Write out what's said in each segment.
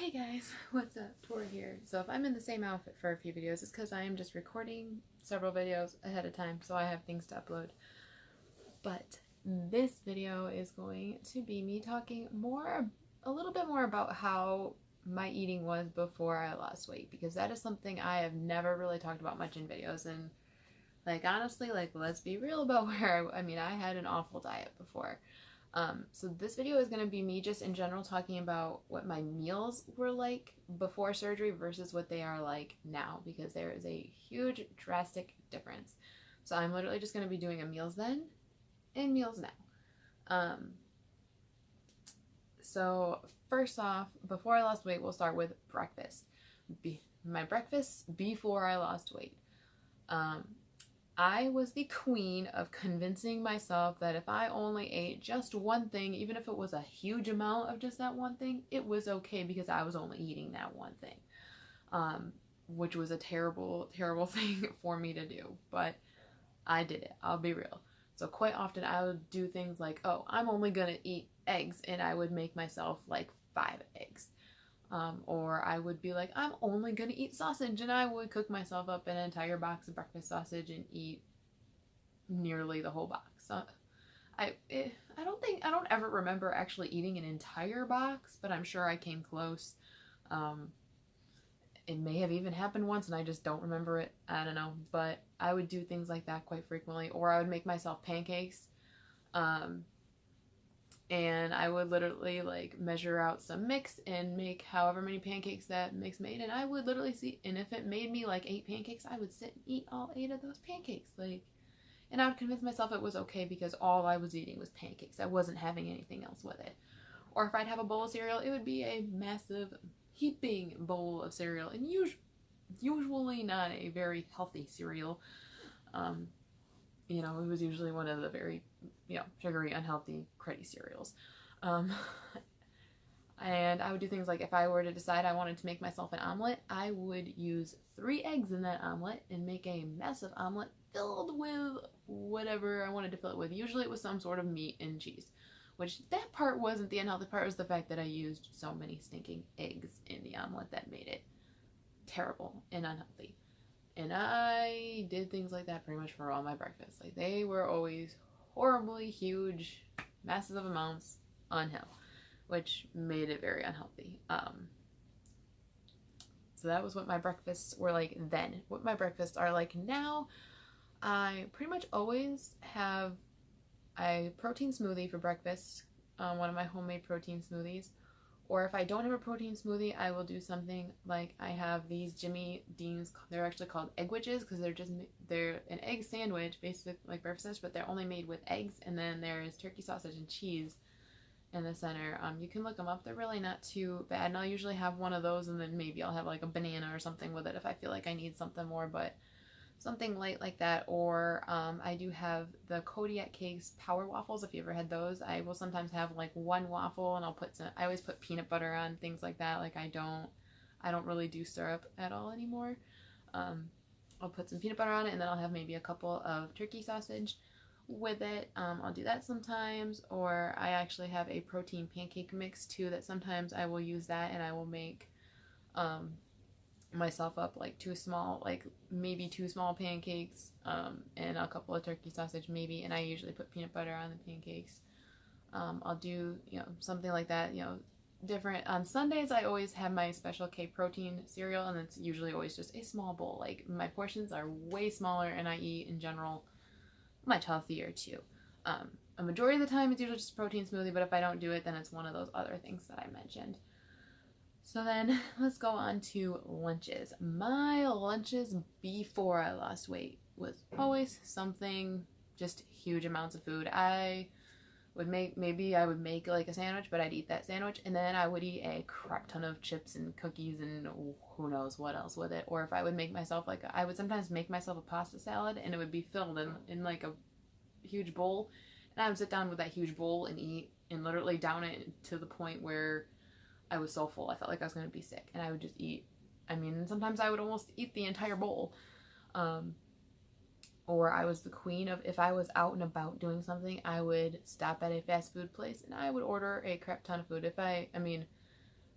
Hey guys, what's up? Tor here. So if I'm in the same outfit for a few videos, it's because I am just recording several videos ahead of time, so I have things to upload. But this video is going to be me talking a little bit more about how my eating was before I lost weight, because that is something I have never really talked about much in videos. And honestly, let's be real about where I had an awful diet before. So this video is going to be me just in general talking about what my meals were like before surgery versus what they are like now, because there is a huge drastic difference. So I'm literally just going to be doing a meals then and meals now. So first off, before I lost weight, we'll start with breakfast. My breakfast before I lost weight. I was the queen of convincing myself that if I only ate just one thing, even if it was a huge amount of just that one thing, it was okay because I was only eating that one thing, which was a terrible, terrible thing for me to do, but I did it. I'll be real. So quite often I would do things like, oh, I'm only gonna eat eggs, and I would make myself like 5 eggs. Or I would be like, I'm only gonna eat sausage, and I would cook myself up an entire box of breakfast sausage and eat nearly the whole box. So I don't ever remember actually eating an entire box, but I'm sure I came close. It may have even happened once and I just don't remember it. I don't know, but I would do things like that quite frequently. Or I would make myself pancakes. And I would literally measure out some mix and make however many pancakes that mix made, and I would literally see, and if it made me like 8 pancakes, I would sit and eat all 8 of those pancakes, and I would convince myself it was okay because all I was eating was pancakes. I wasn't having anything else with it. Or if I'd have a bowl of cereal, it would be a massive heaping bowl of cereal, and usually not a very healthy cereal. It was usually one of the very, sugary, unhealthy, cruddy cereals. And I would do things like, if I were to decide I wanted to make myself an omelet, I would use 3 eggs in that omelet and make a massive omelet filled with whatever I wanted to fill it with. Usually it was some sort of meat and cheese, which that part wasn't the unhealthy part. It was the fact that I used so many stinking eggs in the omelet that made it terrible and unhealthy. And I did things like that pretty much for all my breakfasts. They were always horribly huge, massive amounts unhealthy, which made it very unhealthy. So that was what my breakfasts were like then. What my breakfasts are like now, I pretty much always have a protein smoothie for breakfast, one of my homemade protein smoothies. Or if I don't have a protein smoothie, I will do something like, I have these Jimmy Dean's, they're actually called egg wedges, because they're an egg sandwich, basically like breakfast, but they're only made with eggs, and then there's turkey sausage and cheese in the center. You can look them up. They're really not too bad, and I'll usually have one of those, and then maybe I'll have like a banana or something with it if I feel like I need something more, but something light like that. Or I do have the Kodiak Cakes Power Waffles. If you ever had those, I will sometimes have like one waffle, and I always put peanut butter on things like that. I don't really do syrup at all anymore. I'll put some peanut butter on it, and then I'll have maybe a couple of turkey sausage with it. I'll do that sometimes. Or I actually have a protein pancake mix too, that sometimes I will use that, and I will make myself up maybe 2 small pancakes, and a couple of turkey sausage maybe, and I usually put peanut butter on the pancakes. I'll do something like that, different. On Sundays I always have my Special K protein cereal, and it's usually always just a small bowl. My portions are way smaller, and I eat in general much healthier too. A majority of the time it's usually just a protein smoothie, but if I don't do it, then it's one of those other things that I mentioned. So then let's go on to lunches. My lunches before I lost weight was always something, just huge amounts of food. I would make like a sandwich, but I'd eat that sandwich, and then I would eat a crap ton of chips and cookies and who knows what else with it. Or if I would make myself I would sometimes make myself a pasta salad, and it would be filled in like a huge bowl, and I would sit down with that huge bowl and eat, and literally down it to the point where I was so full I felt like I was going to be sick, and I would just eat. Sometimes I would almost eat the entire bowl. Or I was the queen of, if I was out and about doing something, I would stop at a fast food place and I would order a crap ton of food.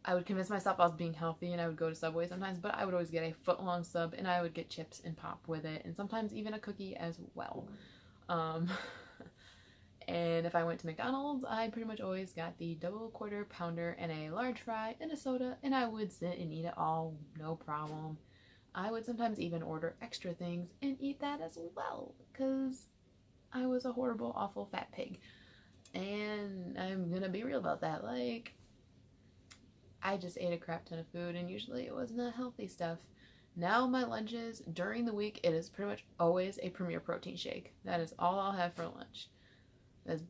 I would convince myself I was being healthy and I would go to Subway sometimes, but I would always get a foot-long sub and I would get chips and pop with it, and sometimes even a cookie as well. Um, and if I went to McDonald's, I pretty much always got the double quarter pounder and a large fry and a soda, and I would sit and eat it all, no problem. I would sometimes even order extra things and eat that as well, because I was a horrible, awful fat pig. And I'm gonna be real about that. Like, I just ate a crap ton of food, and usually it was not healthy stuff. Now my lunches during the week, it is pretty much always a Premier protein shake. That is all I'll have for lunch. That's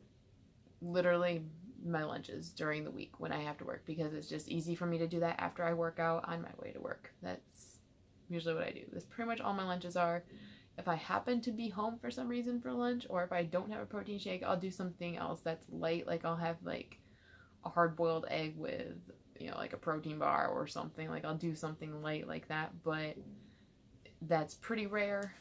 literally my lunches during the week when I have to work, because it's just easy for me to do that after I work out on my way to work. That's usually what I do. That's pretty much all my lunches are. If I happen to be home for some reason for lunch, or if I don't have a protein shake, I'll do something else that's light. Like I'll have like a hard-boiled egg with, you know, like a protein bar or something. Like I'll do something light like that, but that's pretty rare.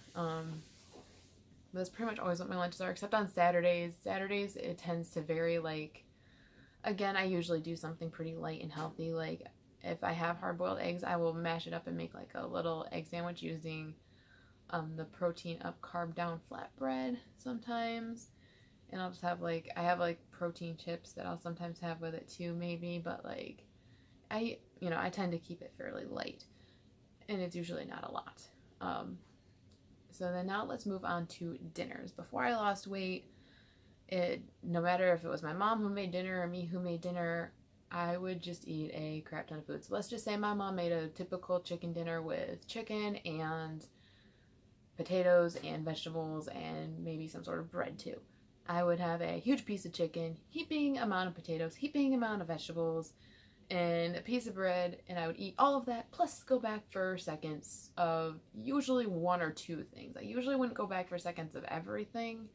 That's pretty much always what my lunches are, except on Saturdays. Saturdays, it tends to vary. Like, again, I usually do something pretty light and healthy. Like, if I have hard-boiled eggs, I will mash it up and make like a little egg sandwich using the protein up, carb down flatbread sometimes. And I'll just have like, I have like protein chips that I'll sometimes have with it too, maybe, but like, I tend to keep it fairly light, and it's usually not a lot. So then now let's move on to dinners. Before I lost weight, no matter if it was my mom who made dinner or me who made dinner, I would just eat a crap ton of food. So let's just say my mom made a typical chicken dinner with chicken and potatoes and vegetables and maybe some sort of bread too. I would have a huge piece of chicken, heaping amount of potatoes, heaping amount of vegetables, and a piece of bread, and I would eat all of that, plus go back for seconds of usually one or two things. I usually wouldn't go back for seconds of everything,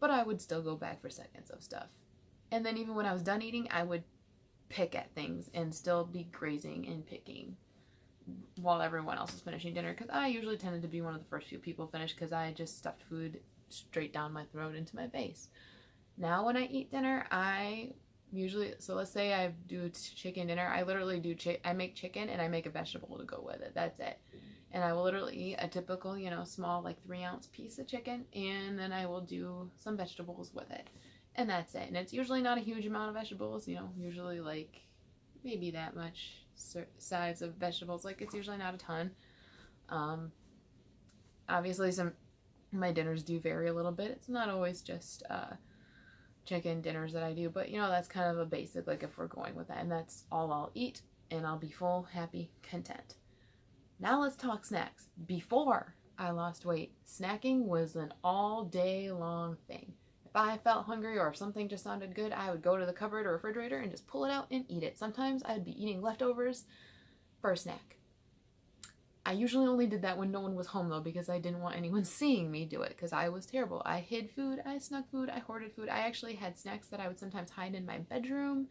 but I would still go back for seconds of stuff. And then even when I was done eating, I would pick at things and still be grazing and picking while everyone else was finishing dinner, because I usually tended to be one of the first few people finished, because I just stuffed food straight down my throat into my face. Now when I eat dinner, I usually, so let's say I do chicken dinner, I literally do, I make chicken and I make a vegetable to go with it. That's it. And I will literally eat a typical, small, like 3-ounce piece of chicken, and then I will do some vegetables with it. And that's it. And it's usually not a huge amount of vegetables, usually like maybe that much size of vegetables. Like, it's usually not a ton. Obviously my dinners do vary a little bit. It's not always just chicken dinners that I do, but that's kind of a basic, like, if we're going with that, and that's all I'll eat, and I'll be full, happy, content. Now let's talk snacks. Before I lost weight, snacking was an all day long thing. If I felt hungry or if something just sounded good, I would go to the cupboard or refrigerator and just pull it out and eat it. Sometimes I'd be eating leftovers for a snack. I usually only did that when no one was home, though, because I didn't want anyone seeing me do it, because I was terrible. I hid food, I snuck food, I hoarded food. I actually had snacks that I would sometimes hide in my bedroom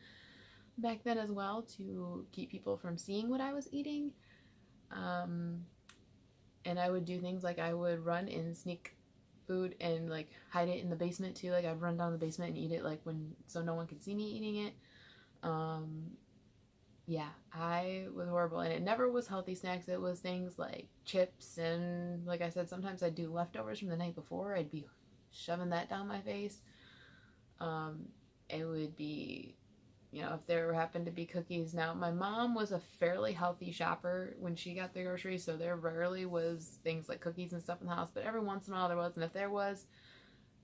back then as well, to keep people from seeing what I was eating. And I would do things like I would run and sneak food and like hide it in the basement too. Like, I'd run down the basement and eat it, like, so no one could see me eating it. Yeah, I was horrible, and it never was healthy snacks. It was things like chips, and like I said, sometimes I'd do leftovers from the night before. I'd be shoving that down my face. It would be, if there happened to be cookies. Now, my mom was a fairly healthy shopper when she got the groceries, so there rarely was things like cookies and stuff in the house, but every once in a while there was, and if there was,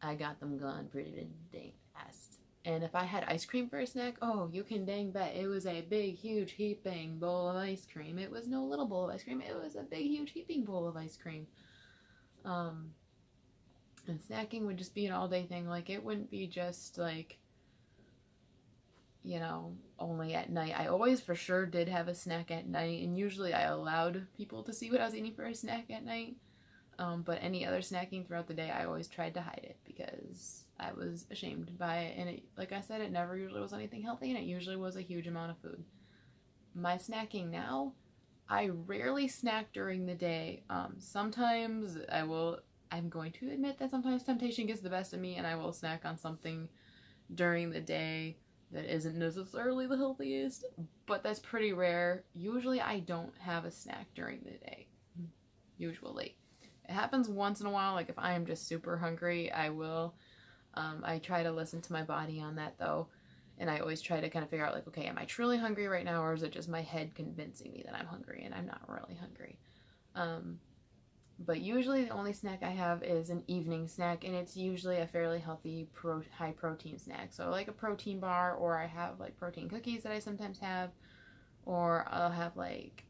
I got them gone pretty dang fast. And if I had ice cream for a snack, oh, you can dang bet it was a big, huge, heaping bowl of ice cream. It was no little bowl of ice cream. It was a big, huge, heaping bowl of ice cream. And snacking would just be an all-day thing. Like, it wouldn't be just, like, only at night. I always for sure did have a snack at night, and usually I allowed people to see what I was eating for a snack at night. But any other snacking throughout the day, I always tried to hide it, because I was ashamed by it, and like I said, it never usually was anything healthy, and it usually was a huge amount of food. My snacking now, I rarely snack during the day. Sometimes I'm going to admit that sometimes temptation gets the best of me, and I will snack on something during the day. that isn't necessarily the healthiest, but that's pretty rare. Usually I don't have a snack during the day. Usually. It happens once in a while, like if I am just super hungry, I will. I try to listen to my body on that though, and I always try to kind of figure out like, okay, am I truly hungry right now, or is it just my head convincing me that I'm hungry and I'm not really hungry? But usually the only snack I have is an evening snack, and it's usually a fairly healthy, high protein snack. So like a protein bar, or I have like protein cookies that I sometimes have, or I'll have like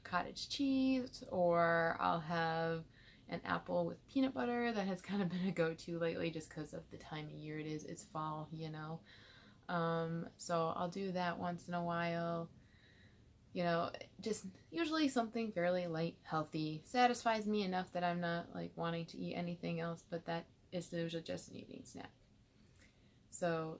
cottage cheese, or I'll have an apple with peanut butter. That has kind of been a go-to lately just because of the time of year it is. It's fall, you know. So I'll do that once in a while. You know, just usually something fairly light, healthy, satisfies me enough that I'm not like wanting to eat anything else, but that is usually just an evening snack. So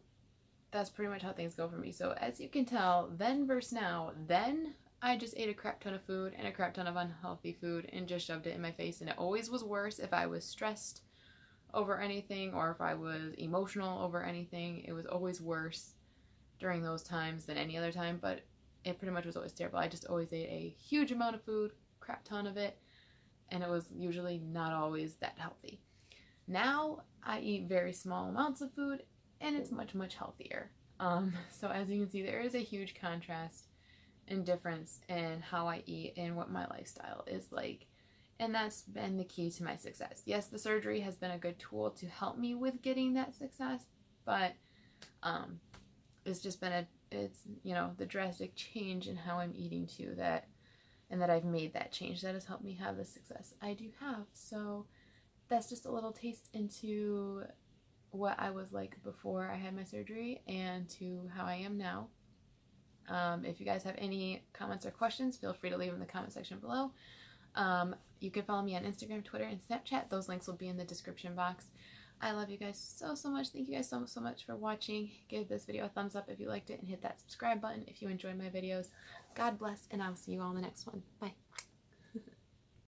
that's pretty much how things go for me. So as you can tell, then versus now, then I just ate a crap ton of food and a crap ton of unhealthy food and just shoved it in my face, and it always was worse if I was stressed over anything or if I was emotional over anything. It was always worse during those times than any other time, but it pretty much was always terrible. I just always ate a huge amount of food, crap ton of it, and it was usually not always that healthy. Now I eat very small amounts of food, and it's much, much healthier. So as you can see, there is a huge contrast and difference in how I eat and what my lifestyle is like. And that's been the key to my success. Yes, the surgery has been a good tool to help me with getting that success, but it's just been it's, you know, the drastic change in how I'm eating too, that I've made that change that has helped me have the success I do have. So that's just a little taste into what I was like before I had my surgery and to how I am now. If you guys have any comments or questions, feel free to leave them in the comment section below. You can follow me on Instagram, Twitter, and Snapchat. Those links will be in the description box. I love you guys so, so much. Thank you guys so, so much for watching. Give this video a thumbs up if you liked it, and hit that subscribe button if you enjoyed my videos. God bless, and I will see you all in the next one. Bye.